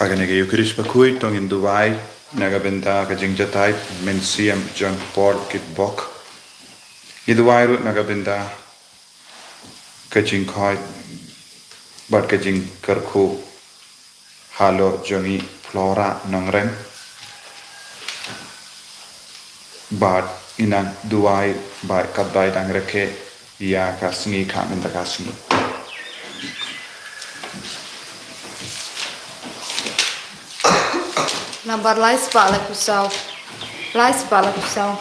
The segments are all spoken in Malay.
Hagenege Eucharis bakui tong in Dubai nagabenda ka jingjatai mensiam jang port kit bok. I Dubai rut nagabenda ka jingkhoi bat ka jing kerku halo jongi flora nongrem bat inang Dubai bai kadai dang reke ya kasngi kamen da kasngi. Nambar lai spala kusau. Lai spala kusau.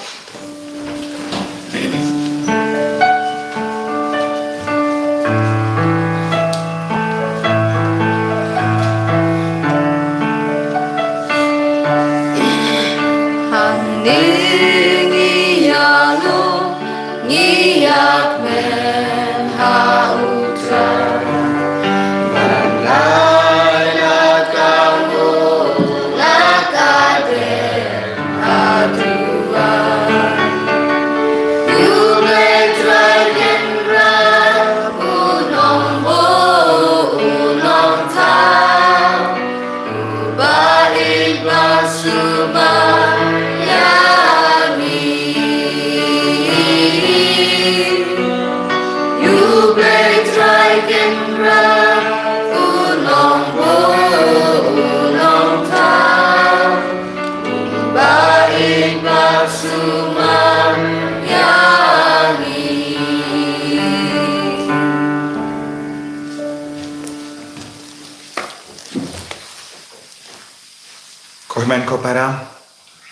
Kohmen kopera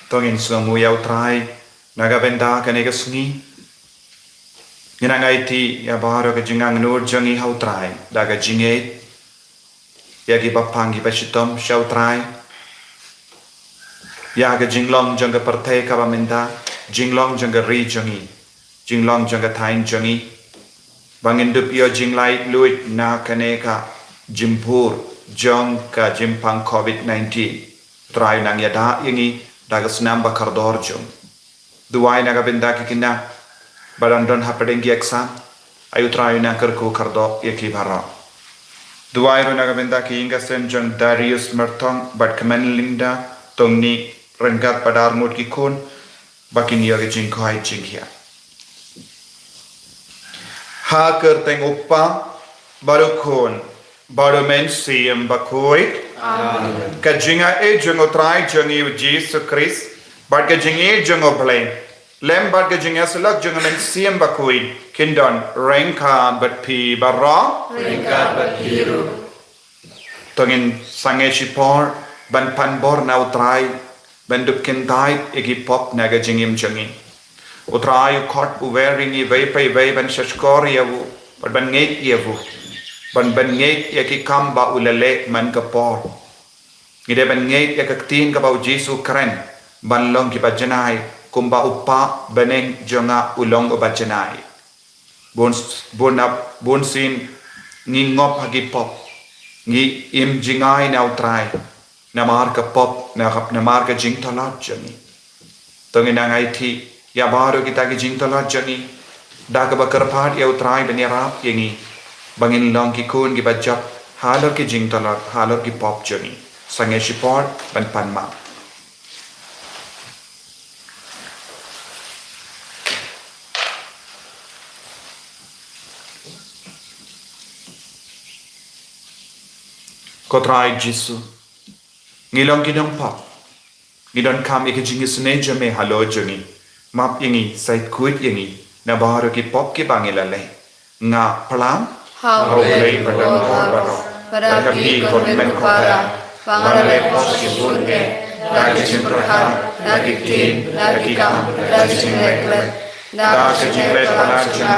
tongin suamu yau trai nagabenda kanega sungi ngai ya baro ka jingang nur jangi hau trai daga jinge yagi bapangi bashitom shau trai yaga jinglong janga parte ka bamenda jinglong janga ri jangi jinglong janga tain jangi bangin dup yo jinglai luit na kaneka jimpur jong ka jimpang covid-19 try nang yada yangi daga senam bakar dorjum duai naga benda kikina barandon hapadeng ki exam ayu try na kerku kardo yaki bara duai ro naga benda ki inga senjong Darius Mertong bat kemen linda tongni rengat padar mut ki kon bakin yoga jingkhoi jinghia ha ker teng uppa baru kon baru men siem bakoi Kajinga e jungo try jungi Jesus Christ, but kajinga jungo blame. Lem but kajinga selak jungo men siem bakui kindon renka but pi barra renka but piru. Tongin sange shipor ban panbor na utrai ban dup kindai egi pop naga jingim jungi. Utrai kot uveringi veipai vei ban shashkori yavu, but ban ngeit yavu. Ban ngeit yaki kamba ulale man kapor. Ngide ban ngeit yakaktin kabau Jesu keren ban long ki bajanai kumba uppa beneng jonga ulong bajanai. Bon sin ngi ngop hagi pop ngi im jingai na utrai na marka pop na marka jing talat jani. Tongi nangai ti ya baru kita ki jing talat jani daga bakarpat ya utrai ben yarap yengi bangin long ki kun ki bajap halor ki jing talat halor ki pop jani. Sange shipor ban panma. Kotrai Jisu. Ngilong gidong pop. Ngidon kam ike jingis neja me halo jongi. Map yengi sait kuit yengi. Na baharo ki pop ki bangilale. Nga palam. Hau lei padang baro. Para pi kon men kopara. Pangale pos ki bunge, lagi simperhan, lagi tin, lagi kam, lagi singleklet, Daga jinglet palarjana.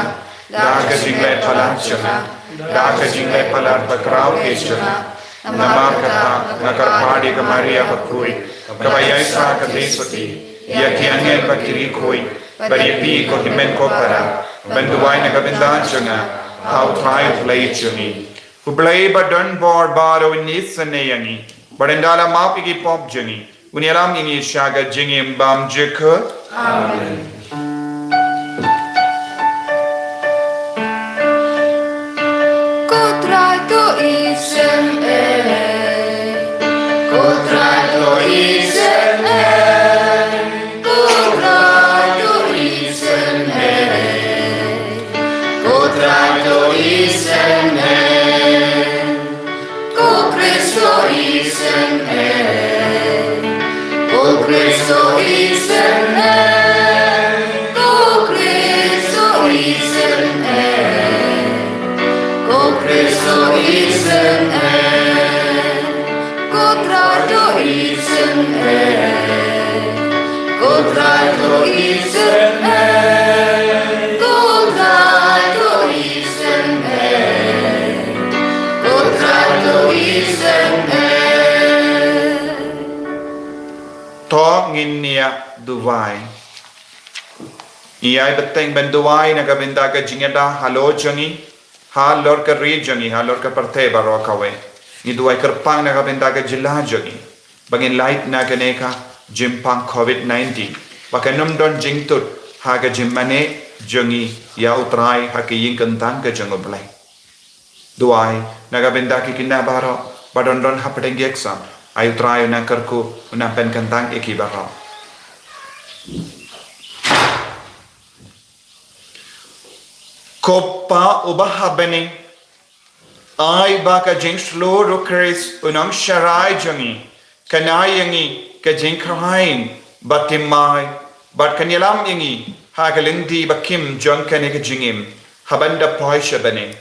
Daga jinglet palarjana. Daga jinglet palar bakrau keshana. Namar kata nakarpadi ka Maria bakui. Kabayai sa kadesoti. Yakiange bakiri koi. Baripi ko himen ko para. Banduay na kabindan jana. How try play juni. Hublay ba don bor baro nis na yangi. Barendala mapi ki pop jani. Uniram ini shaga jingim bam jekut. Amen. Kotrai to isen To nginia duwai. Iai beteng ben duwai na kabinda ka jingeda halo jangi. Ha lor ka ri jangi ha lor ka parte baro kawe. Ni duwai kerpang na kabinda ka jila jangi. Bangin light na kaneka jimpang COVID-19. Baka numdon jingtut ha ka jimmane jangi ya utrai ha ki ying kentang ka jangoblay. Duwai na kabinda ki kinabaro badondon ha patengi exam. Ayu try na kerku unapen kentang iki bakal. Kopa ubah bening ay baka jing slow rukris unang sharai jangi kanayangi ka jing krain batimai bat kanyalam yangi hagalindi bakim jong kane ka jingim habanda poisha bening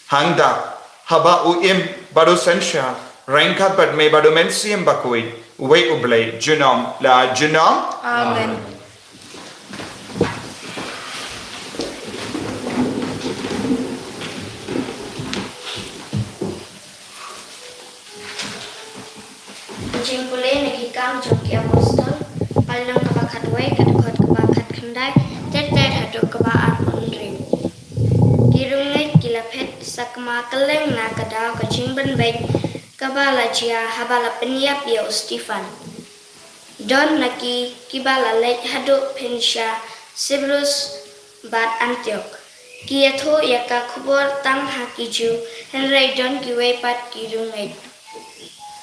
hangda haba uim baru sensha Rangkat bat may badumen siyem bakuit, uwe ublay, junom, la junom. Amen. Jimpule nagikam jok apostol, palinang kabakadway, kadukot kabakat kanday, tet hadok kabaan unring. Girungay kilapet sa kamakaleng na kadaw kachimban bay, kabala jia habala peniap ya Stefan. Don naki kibala lek hado pensha Sibrus bat Antioch. Kiatho yaka kubor tang hakiju Henry don kiwe pat kirungai.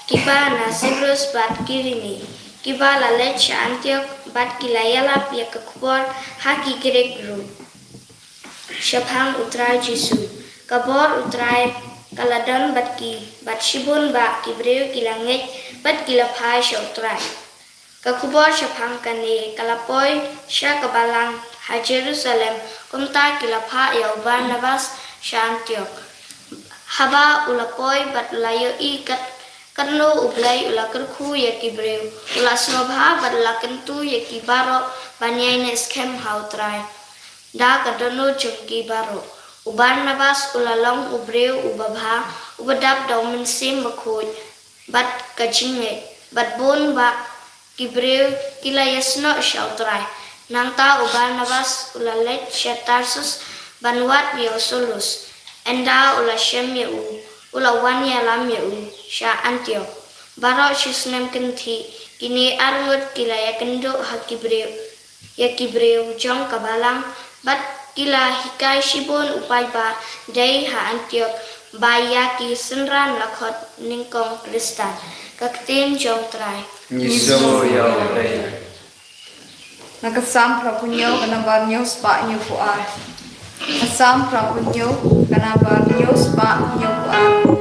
Kiba na Sibrus bat kirini. Kibala lek sha Antioch bat kilayalap yaka kubor haki kirek ru. Shapang utrai Jisu. Kabor utrai Kaladon bat shibun ba kibreu kilangit bat kilapai syotrai. Kakubor syapang kane kalapoy sya kabalang ha Jerusalem kumta kilapa ya Barnabas sya Antioch. Haba ulapoy bat ulayo ikat karno ublay ulakerku ya kibreu ulasnobha bat ulakentu ya kibaro banyay na skem hautrai. Da kadono jungki baro. Barnabas ulalong ubreu ubabha ubadap daw mensim bakuy bat kachinge bat bon ba kibreu kilayasno syautray nangta Barnabas ulalet Tarsus banwat Yosulus enda ulashem ya ulawan ya lam ya sya Antioch baro shisnem kenti kini arngut kilaya kendo hakibreu ya kibreu jong kabalang bat kila hikai shibon upai ba day ha Antioch baya ki senran lakot ningkong Kristan kaktin jong trai Niso yaw rey. Nakasam prapunyo kanabar nyo spa nyo puan. Nakasam prapunyo kanabar nyo spa nyo puan.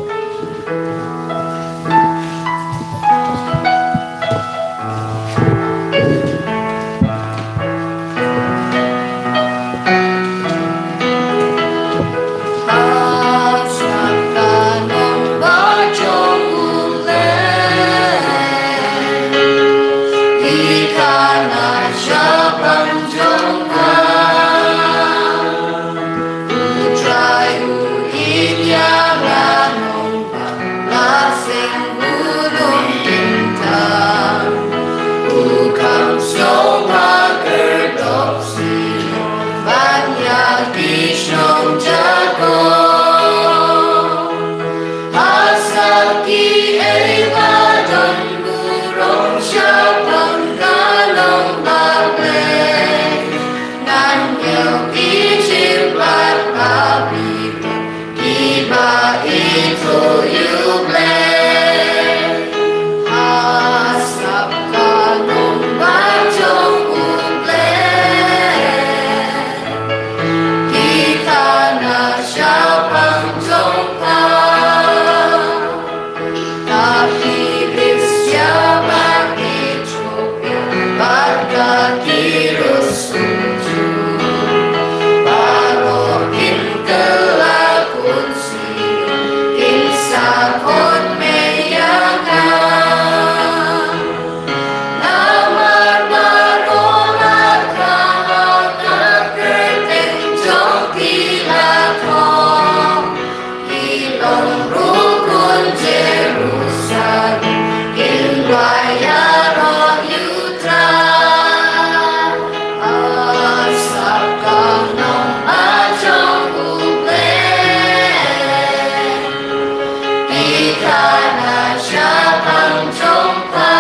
God khana syapang jompa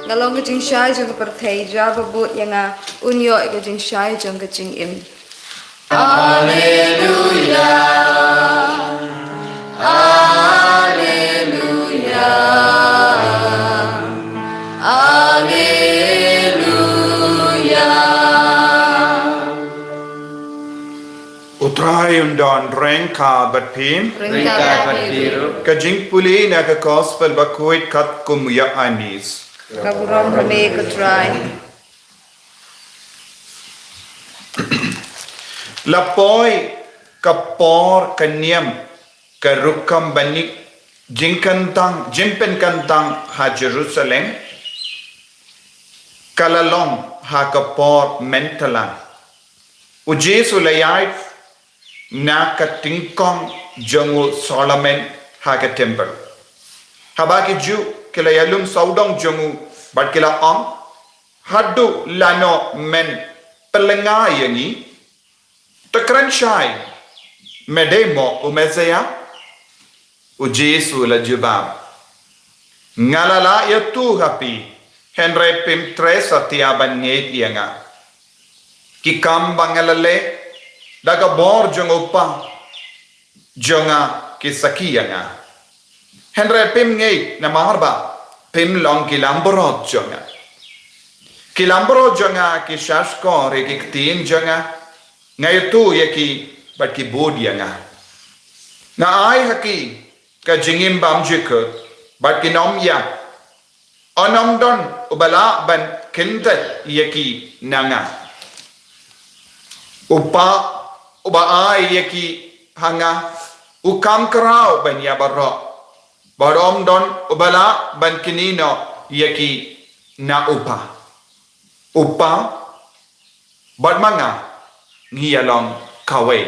Ngalong ka jing shy jong ka perthei java but yang a unyo ka jing shy jong ka jing im. Alleluia, Alleluia, Alleluia. Utrai undon rengka batpim Ringka Batiru, ka jing puli na ka gospel bakuit kat kumya anis. Kaburam hane ka try. Lapoi kapor kanyam karukam banik jimpen kantang ha Jerusalem kalalong ha kapor mentalan ujesu layait na katingkong jangu Solomon ha ka temple habaki ju kila yalum saudong jangu bat kila om hadu lano men pelenga yangi Takran syai medemo umezaya ujesu la jubab ngalala ya tu hapi henry pim tres atiaban ngeit yanga kikam bangalale daga bor jong upa jonga kisaki yanga henry pim ngeit na maharba pim long kilamborot jonga ki shashko rekiktin jonga ngay tu yaki bat ki bodia nga na ai haki ka jingim bam jikut bat ki nom ya onom don ubala ban kintet yaki nanga uba ai yaki hanga ukam krau ban ya barro barom don ubala ban kinino yaki na upa bat manga ngiyalong kawe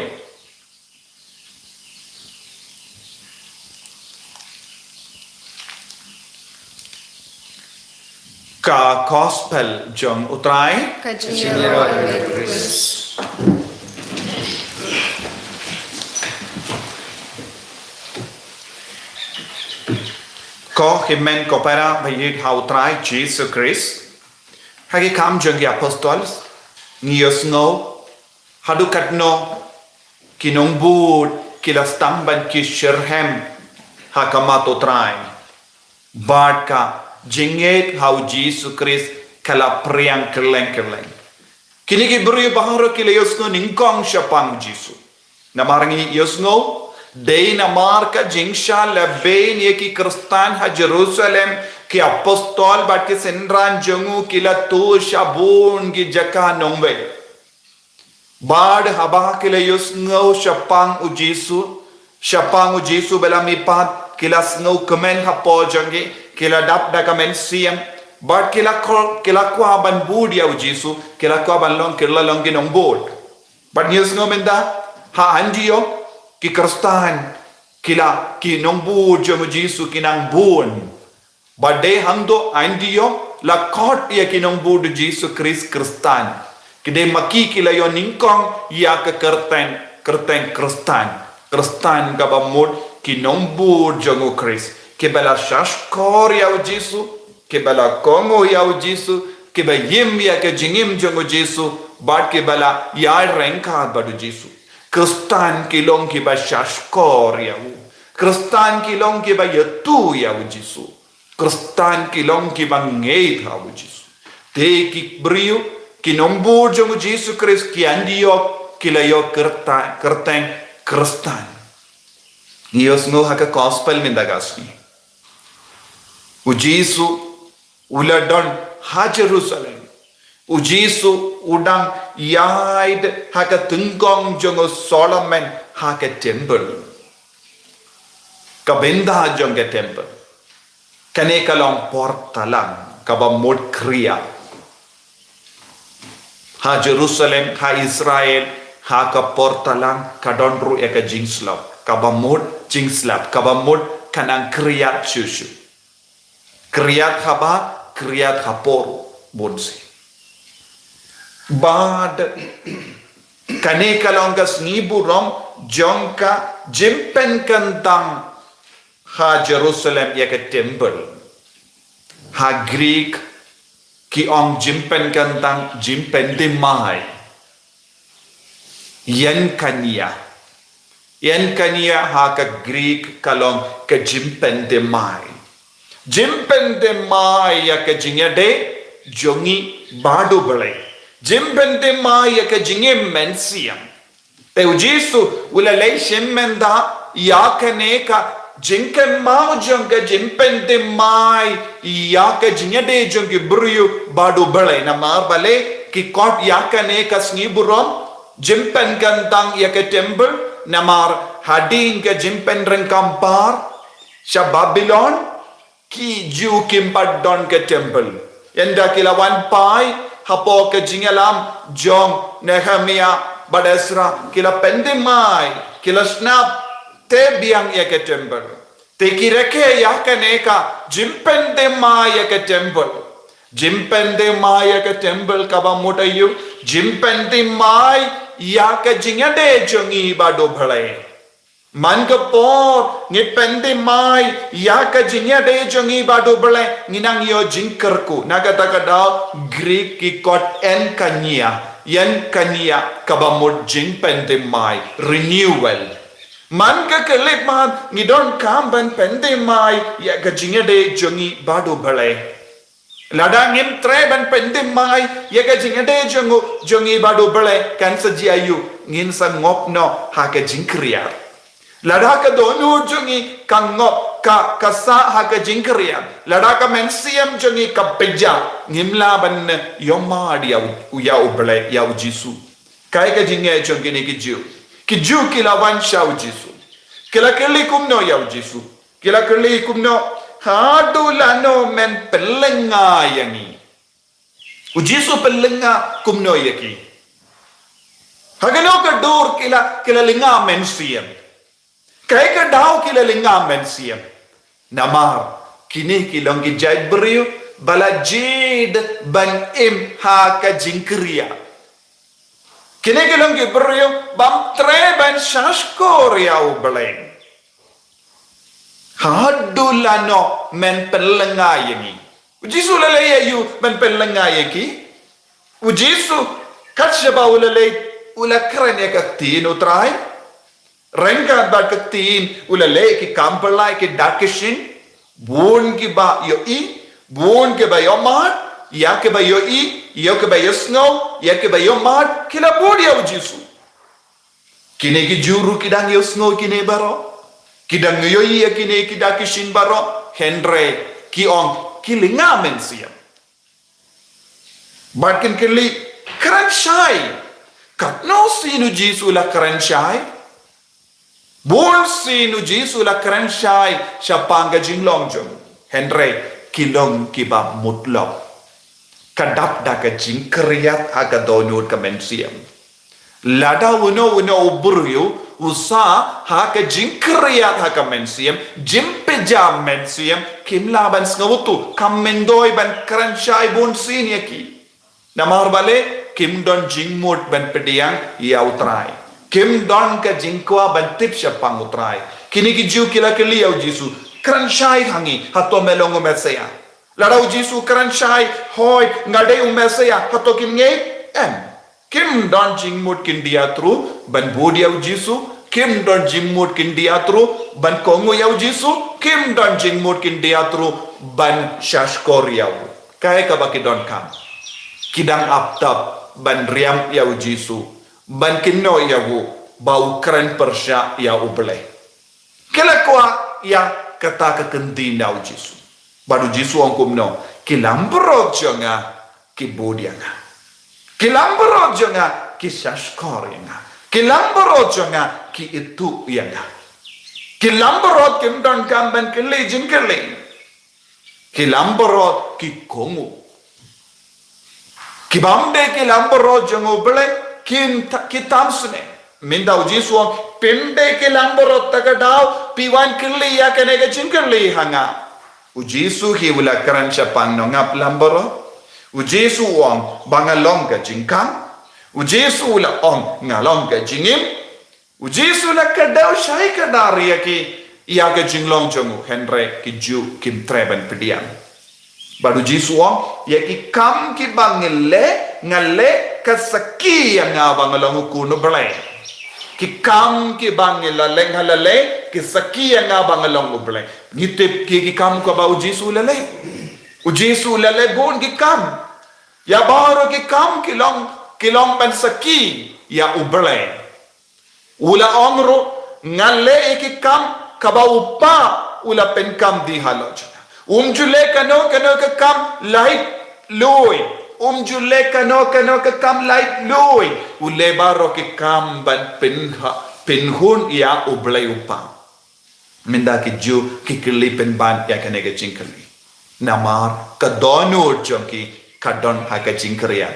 ka gospel jong utrai Ka jing Siniro Chris, ko himen ko para bayit ha utrai Jesus Christ hagi kam jong apostles ngiyos no hadukat no kinong bud kilas tamban ki shirhem hakamato trai barka jinget hau Jesus Christ kala priang keleng kini ki beri baharo kila yosno ningkong syapang Jesus namarangi yosno day namarka jingsha labe ni ki kristan ha Jerusalem ki apostol bat ki senran jongu kila tu shabun ki jaka nongwe Bad haba kila yus ngau syapang ujisu bela mipat kila ngau kemen hapo jangi kila dap da kamen siam bad kila kwa ban budia ujisu kila kwa ban long kila long ginong bod bad yus ngau menda ha andio ki kristan kila ki nong bud jom ujisu kinang bun bad de hangdo andio la kot ya kinong bud ujisu kristan Kede maki kila yon ningkong ya ke kerteng kristan kabamud kinombur jongo kris kebala shashkor ya ujisu kebala kongo ya ujisu keba yim ya ke jingim jongo jisu bad kebala ya rengka badu jisu kristan kilong keba shashkor ya u kristan kilong keba yatu ya ujisu kristan kilong keba ngeit ha ujisu te ki brio kinombur jongo Jesus Christ ki andiok kilayo kerteng kristan Nios no haka gospel mindagasni ujisu uladon ha Jerusalem ujisu udang yaid haka tungkong jongo Solomon haka temple Kabenda jong ke temple. Kane kalong portalang kabamod kriya. Ha Jerusalem, ha Israel, ha ka portalang kadonru eka jingslap. Kabamod jingslap, kabamod kanang kriyat syusyu. Kriyat haba, kriyat haporu bonsi. Bad kane kalong kas niburom jongka jimpen kantang ha Jerusalem eka temple. Ha Greek ki ong jimpen kantang jimpen dimai. Yan kania ha ka Greek kalong ka jimpen dimai. Jimpen dimai ya ka jingade jongi badu balai. Jimpen dimai ya ka jinge mensiam. Teu Jesu ula lei shemmenda ya ka neka Jinken mau jongga jimpen de mai ya ka jingade jongi buriu badu balai na mar bale ki kot ya ka ne kasni burom jimpen kantang ya ka temple na mar hading ka jimpen rengkampar sha Babylon ki ju kimpat don ka temple yanda kilawan pai hapo ka jingalam jong Nehemia badasra kila pende mai kila snap te biang ya ke temple te kireke ya ka neka jimpen de ma ya ke temple jimpen de ma ya ke temple kaba motayu jimpen de mai ya ka jingade jongi bado bhalai man ka por ngi pende mai ya ka jingade jongi bado bhalai nginang yo jingkerku nagata kada Greek ki kot en kania yan kania kaba mod jimpen de mai renewal Man ka kelip man ngidon kam ban pende mai ya ka jingade jongi badu balai. Lada ngim tre ban pende mai ya ka jingade jongi badu balai kan saji ayu ngin sa ngop no ha ka jingkriya. Lada ka donu jongi ka ngop ka sa ha ka jingkriya. Lada ka mensiam jongi ka peja ngimla ban yoma dia ya ubalai ya ujisu. Kai ka jingay jongi ni kiju. Kiju kila wan shau Jesu. Kila kili kumno yau Jesu. Kila kili kumno hadu lano men pelenga yangi. U Jesu pelenga kumno yaki. Hagano ka dur kila linga men siyam. Kaya ka daw kila linga men siyam. Namar kini kilong gijay beriyo balajid ban im ha ka jingkriya. Kini kilong gibriyo bam tre ban shashkor yau beleng. Hadulano men pelengayengi. Ujisu lele yu men pelengayeki. Ujisu katshaba ulele ulakren yakaktin utrai. Rengkat bat kaktin ulele ki kampalai ki dakishin. Buon ki ba yo I. Buon ki ba yo mat. Ya ke ba yo I. Ya ke ba yo snow. Ya ke ba yo mat. Kila budi ya Jesu. Kini ki juru kidang yo snow kini baro. Kidang yo I ya kini kidakishin baro. Henry ki ong kilinga men siyam. Batkin kili karansyay. Katno sinu Jesu la karansyay. Bon sinu Jesu la karansyay. Siya pangga jinglong jong. Henry kilong kiba mutlok. Kadap da ka jingkriyat aga donut ka mensiam. Lada uno uburiyo usa ha ka jingkriyat ha ka mensiam. Jimpeja mensiam. Kim laban snawutu. Kam mendoy ban karanshay bon sinyaki. Namar bale kim don jingmut ban pediang ya utray. Kim don ka jingkwa ban tip siya pang utray. Kini ki jiu kila kiliyaw Jesu. Karanshay hangi hato melongo mesaya. Larau Jesu karanshay hoy ngade umesaya hato kim ngey kim don jingmut kin diatru ban bodiyaw Jesu kim don jingmut kin diatru ban kongo yaw Jesu kim don jingmut kin diatru ban shashkor yaw kaya ka ba kidon kam kidang aptap ban riam yaw Jesu ban kinno yaw bau kran persya yaw uble kala kwa ya kata ka kendinaw Jesu Baru Jesu ang kumno, kilambro jonga kibudia nga. Kilambro jonga kisashkor nga. Kilambro jonga ki itu nga. Kilamborot kim don kamban kili jingkili. Kilamborot ki kongu. Kibamde kilamborot jangu bele kitamsune. Minda uji suang pinde kilamborot takadaw piwan kili ya kenega jingkili hanga. Uji su hi wala karan syapang nongap lamborot. Uji su wang bangalong ka jingkang. Uji su wala ong ngalong ka jingim. Uji su la kadaw syai kadari ki ia ke jinglong jongu Henry ki ju kim treban pediam. Baru jisuang ya ki kam ki ngale kasaki yang abang along kuno belai. Ki kam ki bangilale ngalale ki saki yang abang along belai. Ngitip ki kam ko ba ujisu lale. Ujisu lale bon ki kam. Ya baru ki kam kilong ban saki ya ubelai. Ula ongro ngale ki kam kaba upa ula penkam di haloj. Jule kano ke kam light loy. Jule kano ke kam light loy. Ule baro ke kam ban penhun ya ublay upa. Minda ki ju ki kili penban ya kanega jingkali. Namar kadono jongki kadon haka jingkriya.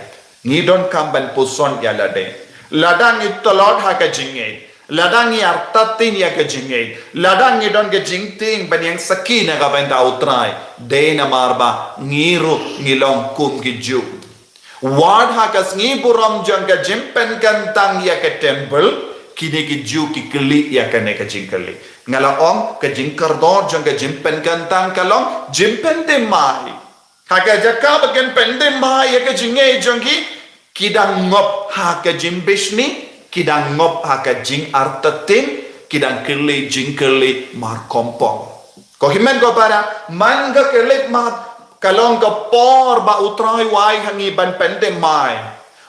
Ngidon kam ban puson ya lade. Ladang itolot haka jingay. Ladang artatin ya ke jingay. Ladang idon ke jingting ban yang sakina ka benda utray. De na marba ngiru ngilong kum ki ju. Wad hakas ngiburam jang ka jimpen kantang ya ke temple. Kini ki ju ki keli ya ke ne ka jingkeli. Ngalaong ka jingkardor jang ka jimpen kantang kalong jimpen de mai. Haka jaka bagen pende mai ya ke jingay jang ki kidang ngop haka jimbishni. Kidang ngop haka jing artatin, kidang kili jing kili mar kompong. Ko himen ko para man ka kilit mat kalong ka por ba utray wai hangi ban pende mai.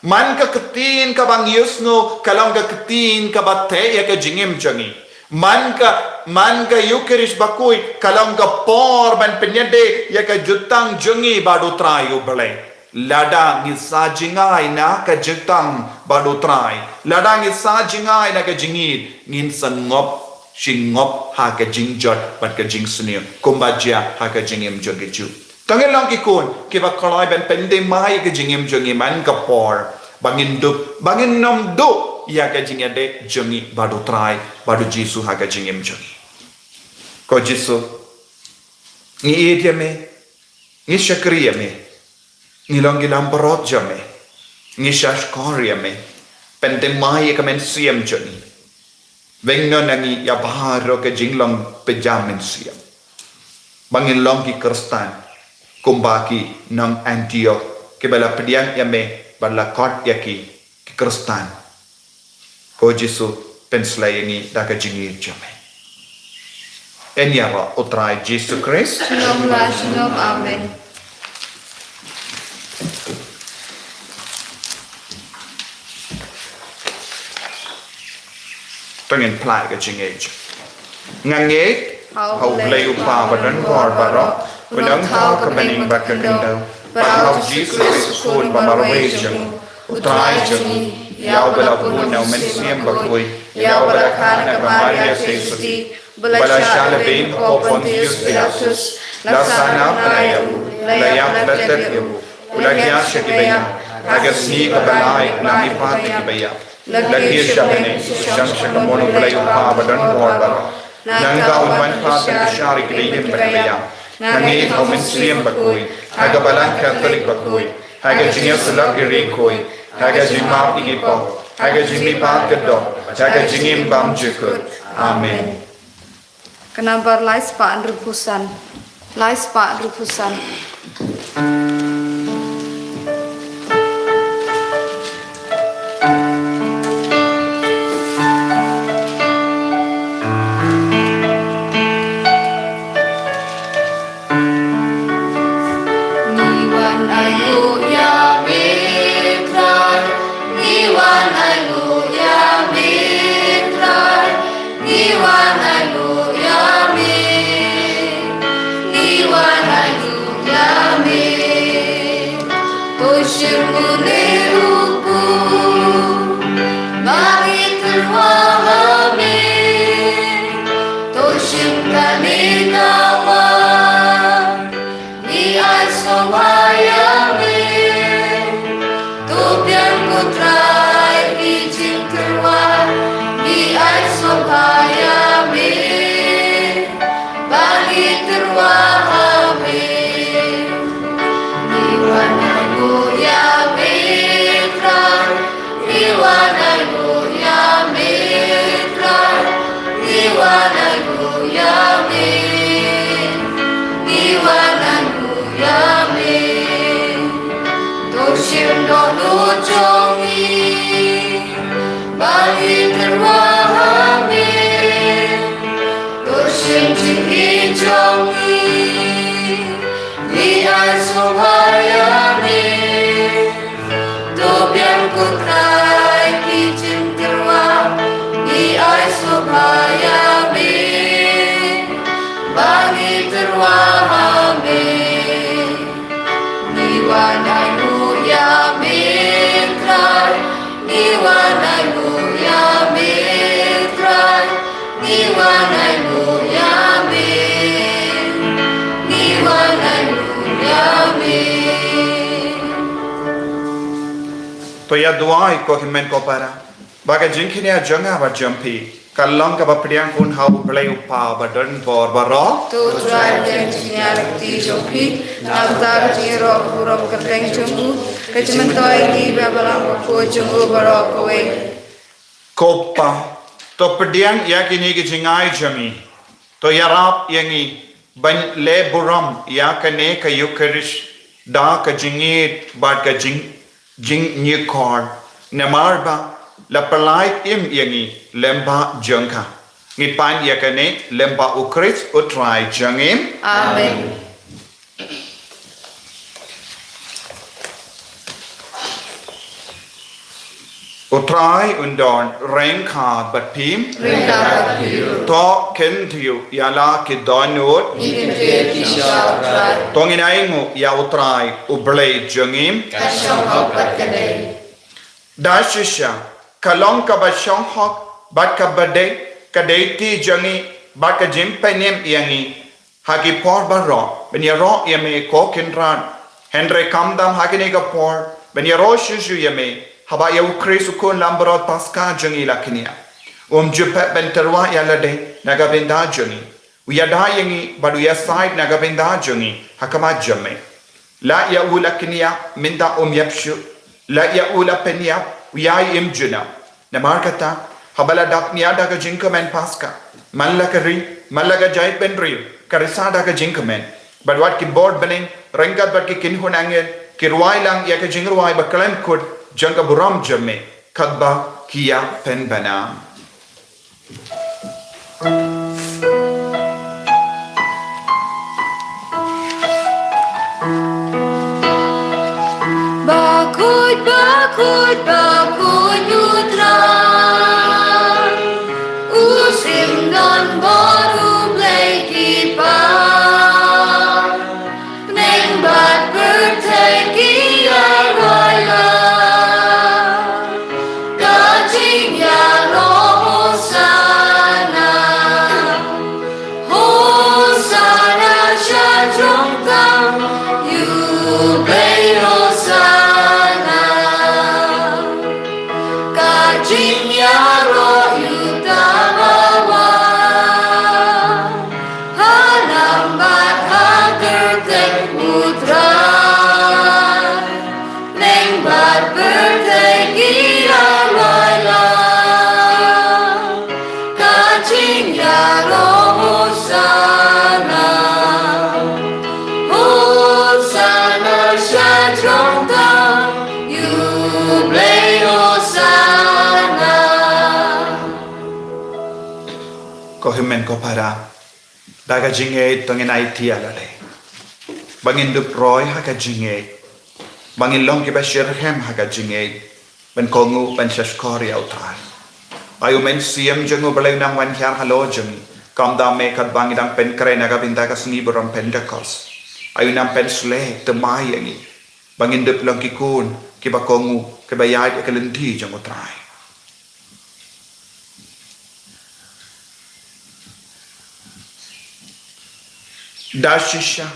Man ka ketin ka bang yusno kalong ka ketin ka ba te ya ka jingim jangi. Man ka yukirish bakuy kalong ka por ban penyede ya ka jutang jangi ba utray ubale. Ladang isa jingai na ka jutang badutray. Ladang isa jingai na ka jingid. Ngin sangop, shingop ha ka jingjot bat ka jing sunil. Kumbadya ha ka jingim jogiju. Tangin lang kikun, kiba kalay ben pende mai ka jingim jongiman ka por. Bangin nom do ya ka jingade jongi badutray. Badu jisu ha ka jingim jongi. Ko jisu, ni idya me, ni syakriya me. Ngilong gilang perot jame, ngishash korea me, pente mai kamen siam joni. Vengno nangi ya baharo ke jinglong pejamin siam. Bangin long ki Kristan, kumbaki nang Antioch, ke bala pediang ya me, bala kot ya ki Kristan. Ko Jisu penslayangi daka jingir jame. Enyara utrai Jisu Christ. Shalom la shalom amen. Tengin plai ke jingej. Ngange hau play upa badan kor barok. Benang hau kebening bakal kendau. Hau Jesus kun bamarwe jeng. Utrai jeng. Yau bela pun nau mensiam bakui. Yau bela kana kemaria sesudi. Bela shalabin ho Pontius Pilatus. Laksana penayau. Layak letet ibu. Ulagya syakibaya. Agasni kebalai nami pati kibaya. Lagi syabene syam syakamono belayu pa badan kuar baro. Nangga unman patan syari kidayim bakaya. Nangi kau mensiam bakui. Haga balan Katolik bakui. Haga jinya sulak irikui. Haga jimap igipo. Haga jimi pat kedok. Haga jingim bam jukut. Amen. Kenabar lais pa andrupusan. Lais pa andrupusan. to ya duai ko himen ko para baga jingkini jonga ba jampi kalong ka ba priang kun hau play upa ba don bor ba ro tu trai den sinyal ti jopi nagdar ti ro buram kateng jumbu kecmentoi ni babalang ko jumbu baro kowe kopa to pediang yakini ki jingai jami to yarap yangi ban le buram yakane ka yukarish da ka jingit ba ka jing ni kor namarba la palai im yangi lemba jangka ngi pan yakane lemba ukris utrai jangim amen utrai undon reng kha bat phim rinda biru to ken thiu yala ki donut ingin ti sha trai tonginai ngu ya utrai ublei jangim kasong hok pat kadai dashisha kalong ka ba shong hok bat ka bade ka deiti jangi bat ka jim penem yangi hagi por ba ro ben ya ro yame ko kinran henry kamdam hagi ne ka por ben ya ro shu yame haba ya ukris ko lambro paska jangi lakinia jupe ben terwa ya lade naga benda jangi uya da yangi badu ya side naga benda jangi hakama jamme la ya ulakinia minda yapshu la ya ula penia uya imjuna namarkata habala daknia daga jinkamen paska malaga jai penri karisa daga jinkamen but what ki board bening rangat bat ki kinhun angel ki ruai lang ya ka jingruai bakalan kod janga buram jamme kadba kiya pen bana bakut nyutran usim non borum lagi pa neng bat bertegi arwala kajing ya hosana hosana syajong tam you play hosana kajing ya ro yutamawa halambat hagertek putra neng bat bertegi arwala kajing ya ro hosana hosana syajong tam you play hosana ko himen ko para daga jinge tongin IT alale bangin dup roy haka jinge bangin long ki bashir hem haka jinge ben kongu ben shashkori autar ayu men siem jangu balay nang wan hyar halo jung kam da me kat bangi dang pen kre naga binda ka sni buram pentakos ayu nam pen sle temai yangi bangin dup long ki kun ki ba kongu ki ba yai ka lenti jangu trai dashisha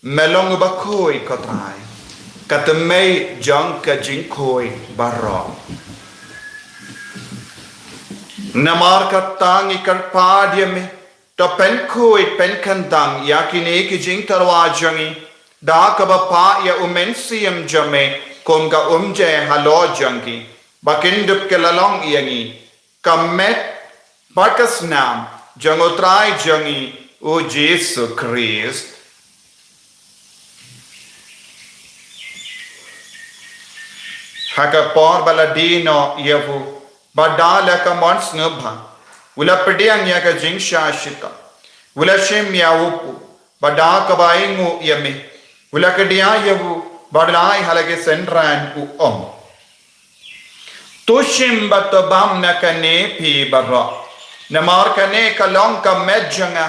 melong ba koi ka trai katamei jang ka jing koi barro namar ka tangi kar padya me to pen koi pen kandang yakine ki jing tarwa jangi da ka ba pa ya umensiam jame kom ga umje halo jangi bakin dup ke lalong yangi kamet bakas nam jangotrai jangi o Jesus Christ haka por baladino yevu badala ka mons nubha ula pediang ya ka jingsha shita ula shim ya upu badaka baingu yame ula kadia yevu badlai halage sendran u tushim batobam na kane pi barra namar kane kalong ka medjanga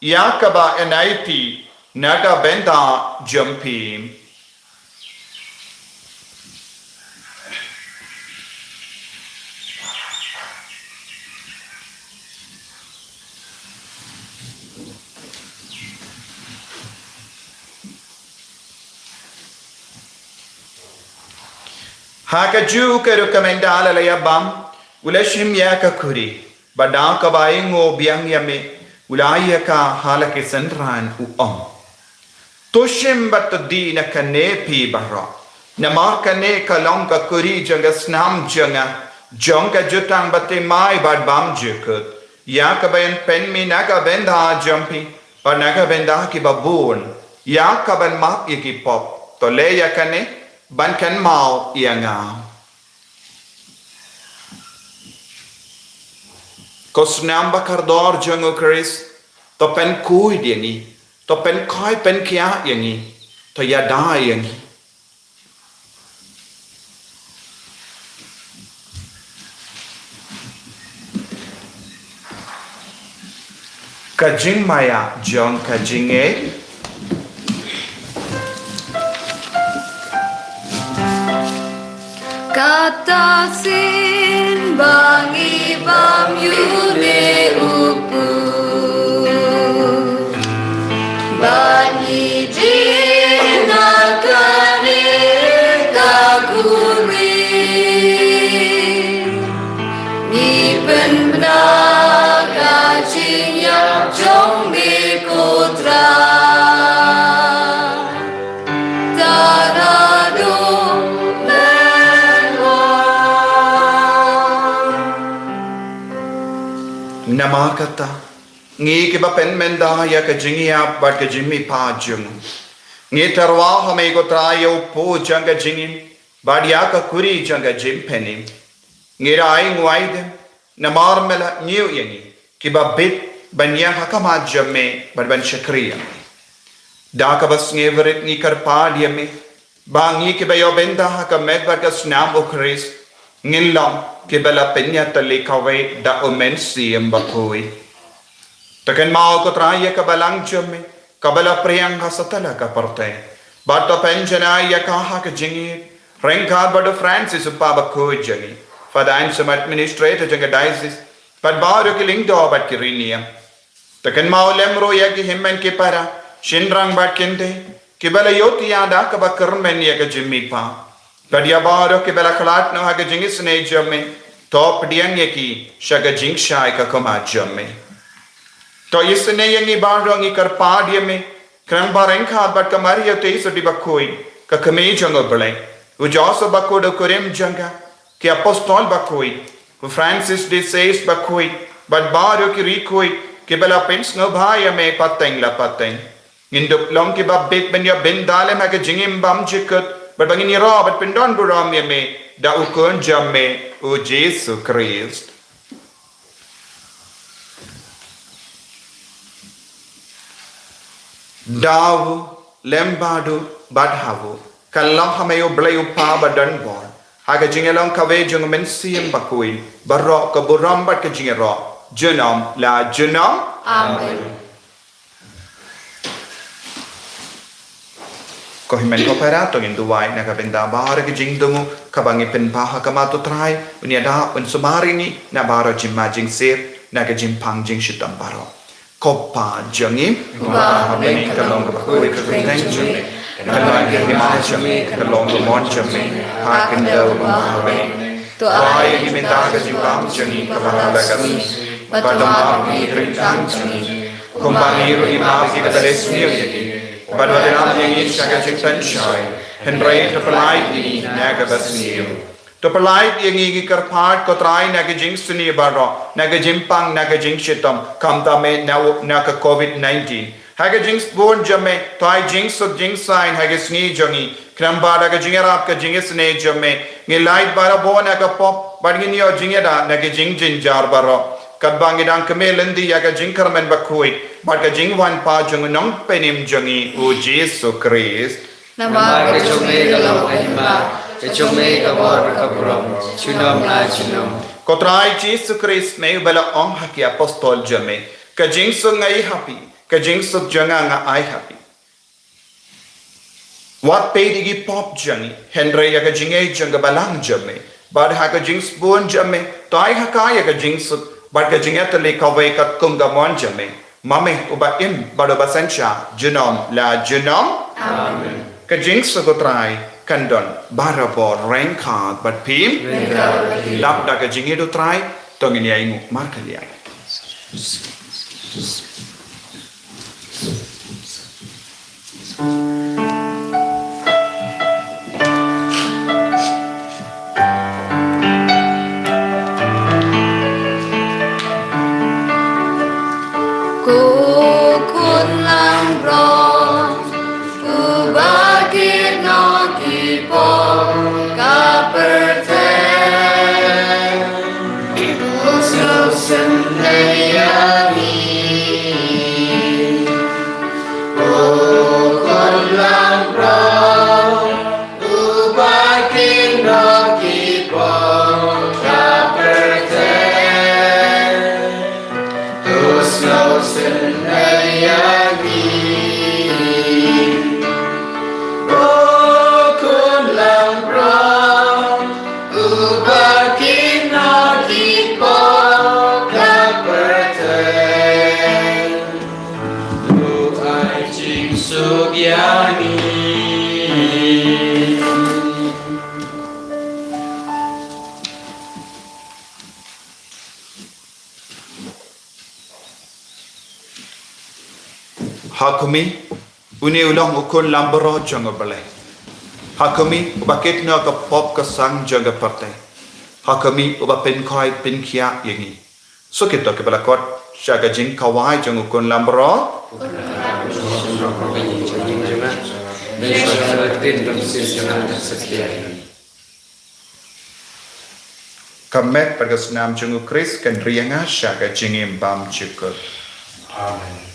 yakaba enaiti naga benda jumpim haka ju ke recommendala la yabam ula shim ya ka kuri bada ka bai ngo biang yame ula ya ka halake sandran u om to shim bat di na kane pi barra na mar kane ka long ka kuri janga snam janga jonga jutang bate mai bad bam jukut ya ka ben pen mi na ka benda jumpy pa na ka benda ki babun ya ka ban map ki pop to le ya kane ban kan mau ia ngao ko snam bakar dor jango Chris to pen kui diangi to pen khoi pen kia yangi to ya da yangi kajing maya jong kajing e Kata sin bangi bam yude upu Bani jina kane kakuri Ni penbna kaching yak jong di kutra Tarado namakata ngi ke ba pen menda ya ka jingi ap bat ka jimmi pa jung ngi tarwa hame ko trayo po janga jingi bat ya ka kuri janga jim peni ngi rai ngwaid namar mela new yangi ki ba bit banya hakama jamme bat ban shakriya da ka bas ngi verit ngi kar pa diame ba ngi ke ba yo benda ka med bat ka snam o Chris ngillam ke bala penya tali kawe da omen siem bakoi taken mao ko traye ka balang jamme ka bala priyang hasatala ka parte bato penjana ya ka ha ka jingi renka bado Francis pa bakoi jingi father and some administrator janga diocese but baro ke ling do bat kirinia taken mao lemro ya ki himmen ke para shinrang bat kende ke bala yoti ya da ka bakarmen ya ka jimmi pa Kadia baro ke bela khalat no ha ke jingis ne jamme top diang ye ki shaga jing shai ka kama jamme to isne yangi baro ngi kar pa diame kran bareng kha bat kamari ye te sodi bakoi ka kame jango bele u joso bakodo korem janga ke apostol bakoi u Francis de Sales bakoi bat baro ki rikoi ke bela pens no bhai me pateng la pateng indup long ke babet ben ya ben dale ma ke jingim bam jikut but bangin ni ro but pendon buram ye me da ukon jamme o Jesus Christ daw lembadu badhavu kallam hameyo blayu pa badan bon haga jingelong kave jung men siem bakui barro ka buram bat ka jingero junam la junam Amen ko himen ko para to ngindu wai na ka benda bar ke jingdumu ka bangi pen baha ka ma to trai unia da un sumari ni na baro jimma jing sir na ka jim pang jing shitam baro ko pa jangi Ba me ka long ka ko ka teng jing na la ke ma jami ka long ka mon jami ha ken da ma be To ai ni men da ka jim pang jangi ka ba la ka ba da ma ni rin tang jangi ko ba ni ro ni ma ki ka les ni but what an aming shaga chitan shine henry to polite ni naga basniu to polite yangi kar phat ko trai naga jing suni baro naga jimpang naga jing shitam kam ta me na ka covid-19 haga jing born jame tai jing sub jing sign haga sni jongi kramba daga jingerap ka jing sne jame ngi light bara bo naga pop badgi ni o jingeda naga jing jin jar baro kadbangi dang kamelendi yaga jingkarmen bakui barga jingwan pa jung nong penim jungi o Jesus Christ Nama ke chume ka lo ahima ke chume ka bor ka buram chunom la chunom kotrai Jesus Christ me bala ong haki apostol jame ka jing sung ngai happy ka jing suk janga nga ai happy what pedigi pop jungi henry yaga jingai junga balang jame bad haka jing spoon jame tai haka yaga jing suk barga jingatali kawai kat kunga mon jame mame uba im bado basencha junom la junom amen ka jing suk trai กันดอนบาราบอแรงขาดบัดพิมดับดักจิงเฮดูไตรตองเงียงูมาร์คเลียกูคุณลังรอกูบากิดนอกีปองกาเปิดเทกูสุขสันต์ในยามีกูคุณลังรอกูบากิดนอกีปองกาเปิดเทHakumi uni ulang ukun lambro jangan balai. Hakumi ubakit na ka pop ka sang jangan partai. Hakumi ubapen koi pin kia yengi. So kita ke balakot syaga jing kawai jangan ukun lambro. Kamet pada senam jangan Kris kan rianga syaga jingim bam cukup. Amen.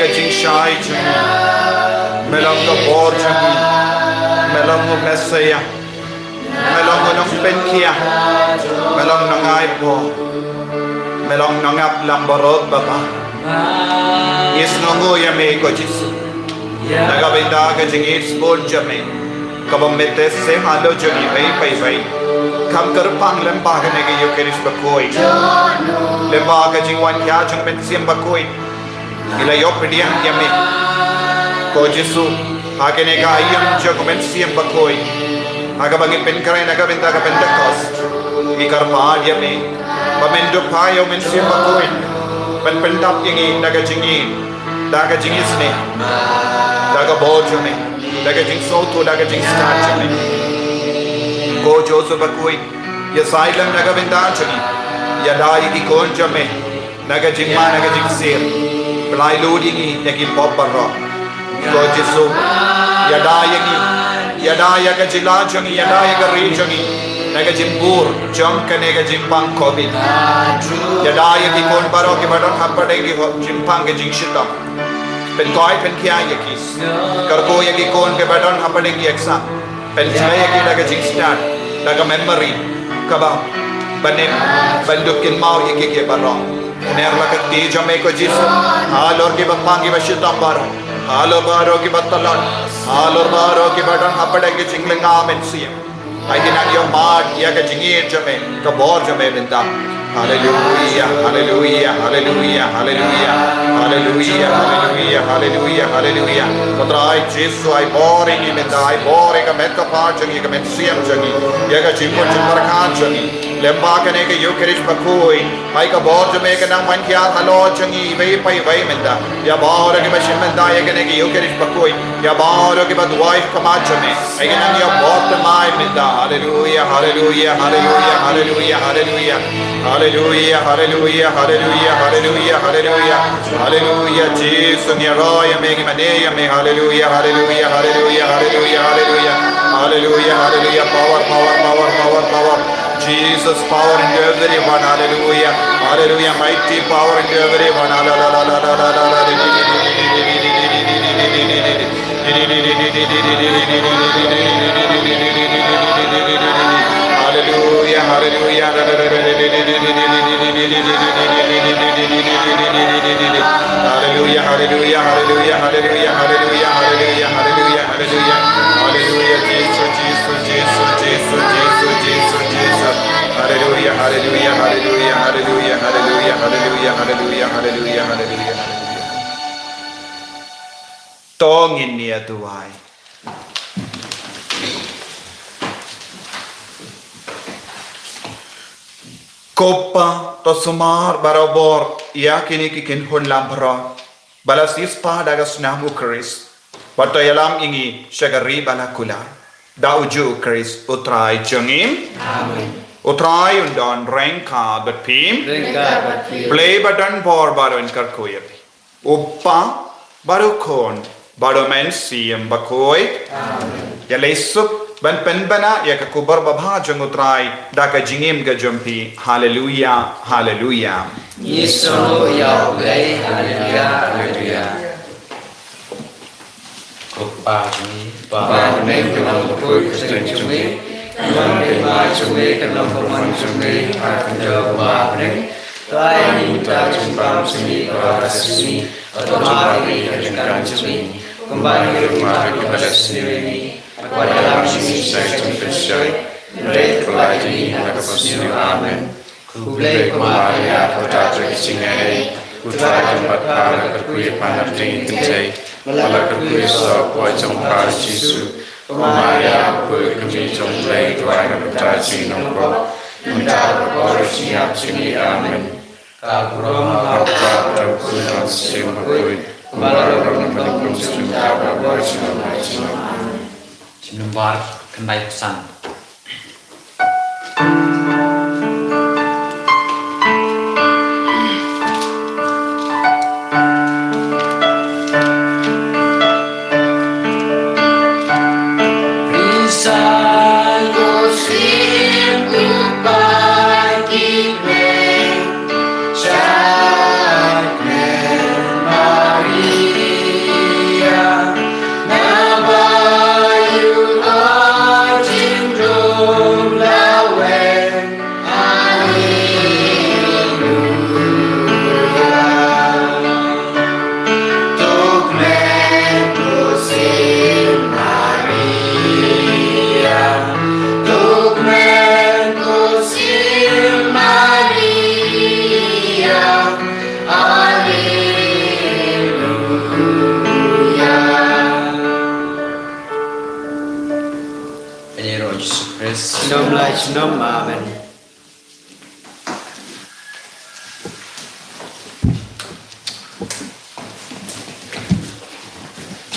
ka jing shai jangi melong ka bor jangi melong ka mesaya melong ka nong penkia melong nang ai po melong nang ap lambarot baba yes nongo ya me ko jisu naga benda ka jing it's bon jame kabam mete se halo jangi pai pai kam kar pang lemba ka ne yo kerish bakoi lemba ka jing wan kya jang ben sim bakoi ila yo pediam yame ko jisu hakene ka ayam jang ben sim bakoi aga bagi pen karai naga benda ka pentecost ikar pa yame pamendo pa yo men sim bakoi pen pendap yangi naga jingi daga jingi sne daga bojone daga jing so to daga jing start jame ko josu bakoi ya sailam naga benda jani ya dai ki kon jame naga jing ma naga jing sir belai lodi ni nagi pop barro ko jisu ya dai ka jila jangi ya dai ka ri jangi naga jing bur jam kane ga jing pang covid ya dai ki kon baro ki badon hapade ki jing pang ke jing shitam pen koi pen kya ya ki kar ko ya ki kon ke badon hapade ki exam pen chaya ki naga jing start naga memory kaba banem bandukin mau ya ki ke baro ner la ka ti jame ko jisu halor ki bapang ki bashita baro halo baro ki batalon halo baro ki badon hapade ki jinglenga men siam ai dinan yo mad ya ka jingi jame ka bor jame benta hallelujah hallelujah hallelujah hallelujah hallelujah hallelujah hallelujah hallelujah kodrai jesu ai boring ni benta ai boring ka met ka pa jangi ka met siam jangi ya ka jimpo jimbar khan jangi lemba ka ne ka yo kerish bakoi ai ka bor jame ka nang man kya halo jangi vai pai menda ya bor ke bashin menda ya ka ne ka yo kerish bakoi ya bor ke bad wife ka ma jame ai ka nang ya bor mai menda hallelujah hallelujah hallelujah hallelujah hallelujah hallelujah hallelujah hallelujah hallelujah hallelujah hallelujah Jesus ni roya me me hallelujah hallelujah hallelujah hallelujah hallelujah hallelujah hallelujah power power power power power Jesus power into everyone hallelujah hallelujah mighty power into everyone hallelujah hallelujah hallelujah hallelujah hallelujah hallelujah hallelujah hallelujah hallelujah hallelujah hallelujah Jesus Jesus Jesus Jesus Jesus Jesus Jesus hallelujah hallelujah hallelujah hallelujah hallelujah hallelujah hallelujah hallelujah hallelujah tongin niya tuwai Kopa to sumar barabor yakini kikin hon lambra balasis pa dagas namu Chris pato yalam ingi shagari balakula da uju Chris utrai jangim amen utrai undon renka but pim play button bor baron karkoyapi uppa barukon baromen siem bakoi amen yalesup ban penbana ya ka kubar babha jangutrai da ka jingim ga jumpi hallelujah hallelujah Yesu ya ulai haleluya haleluya Kupa ni ba ne kenal ko Kristen jumi man ke ma jumi kenal ko man jumi akan jawab ne tai ni ta jumpa jumi rasmi atau mari dengan jumi kembali ke rumah kepada sendiri pada dalam sini saya terpercaya mereka pelajari mereka bersih amin kublai kemari aku tak tersingai kutra tempat para kerkuih panar tinggi tinggi malah kerkuih sebuah jompa Yesus kemari aku kami jomplai tuan bertaji nombor minta berkorban siap sini amin kagurom apa terkuat sempurna malah orang menikung sudah berbuat semua Nomor kendai pesan. Mari Amen.